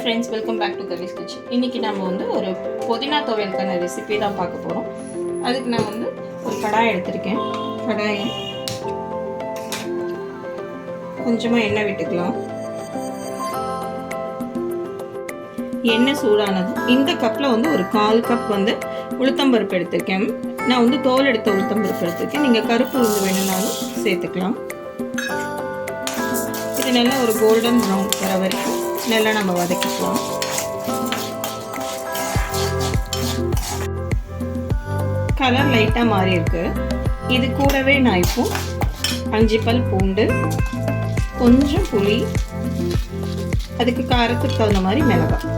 Friends, welcome back to Kavi's kitchen. இன்றைக்கி நம்ம வந்து ஒரு புதினா துவையலுக்கான ரெசிபி தான் பார்க்க போகிறோம். அதுக்கு நான் வந்து ஒரு கடாய் எடுத்திருக்கேன். கடாயை கொஞ்சமாக எண்ணெய் விட்டுக்கலாம். எண்ணெய் சூடானது இந்த கப்பில் வந்து ஒரு 1/4 கப் வந்து உளுத்தம்பருப்பு எடுத்திருக்கேன். நான் வந்து தோல் எடுத்த உளுத்தம்பருப்பு எடுத்திருக்கேன். நீங்கள் கருப்பு உளுந்து வேணும்னாலும் சேர்த்துக்கலாம். இது நல்லா ஒரு கோல்டன் ப்ரௌன் வர வரைக்கும் நல்லா நம்ம வதக்கிக்கலாம். கலர் லைட்டாக மாறி இருக்கு. இது கூடவே நான் இப்போ 5 பல் பூண்டு, கொஞ்சம் புளி, அதுக்கு காரத்துக்கு தகுந்த மாதிரி மிளகாய்,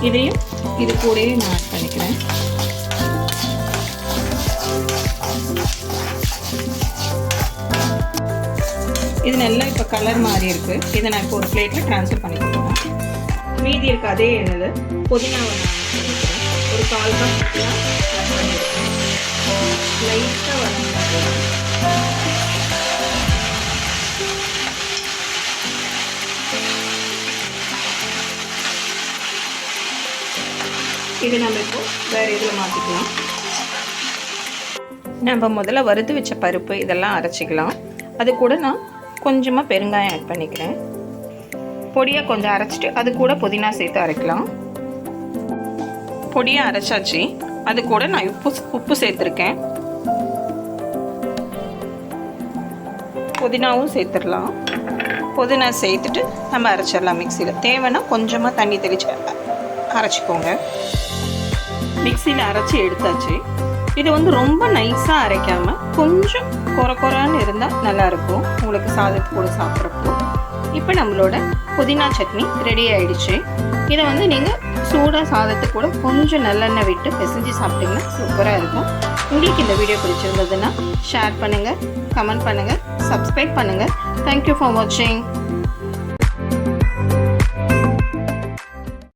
இதையும் இது கூடவே நான் ஆட் பண்ணிக்கிறேன். இது நல்லா இப்போ கலர் மாறி இருக்குது. இதை நான் இப்போ ஒரு பிளேட்டில் ட்ரான்ஸ்ஃபர் பண்ணிக்கிறேன். மீதி இருக்க அதே எண்ணெயில் புதினாவை நான் பண்ணிக்கிறேன். ஒரு 1/4 கப் புதினா ஆட் பண்ணியிருக்கேன். லைட்டாக வதங்கிக்கிறேன். இது நம்ம இப்போ வேறு இதில் மாற்றிக்கலாம். நம்ம முதல்ல வறுத்து வச்ச பருப்பு இதெல்லாம் அரைச்சிக்கலாம். அது கூட நான் கொஞ்சமாக பெருங்காயம் ஆட் பண்ணிக்கிறேன். பொடியாக கொஞ்சம் அரைச்சிட்டு அது கூட புதினா சேர்த்து அரைக்கலாம். பொடியாக அரைச்சாச்சு. அது கூட நான் உப்பு சேர்த்துருக்கேன். புதினாவும் சேர்த்துடலாம். புதினா சேர்த்துட்டு நம்ம அரைச்சிடலாம். மிக்சியில் தேவைன்னா கொஞ்சமாக தண்ணி தெளித்து அரைச்சிக்கோங்க. மிக்சியில் அரைச்சி எடுத்தாச்சு. இது வந்து ரொம்ப நைஸாக அரைக்காமல் கொஞ்சம் கொரன்னு இருந்தால் நல்லாயிருக்கும் உங்களுக்கு சாதத்து கூட சாப்பிட்றப்போ. இப்போ நம்மளோட புதினா சட்னி ரெடி ஆகிடுச்சு. இதை வந்து நீங்கள் சூடாக சாதத்து கூட கொஞ்சம் நல்லெண்ணெய் விட்டு பிசைஞ்சு சாப்பிட்டிங்கன்னா சூப்பராக இருக்கும். உங்களுக்கு இந்த வீடியோ பிடிச்சிருந்ததுன்னா ஷேர் பண்ணுங்கள், கமெண்ட் பண்ணுங்கள், சப்ஸ்கிரைப் பண்ணுங்கள். தேங்க்யூ ஃபார் வாட்சிங்.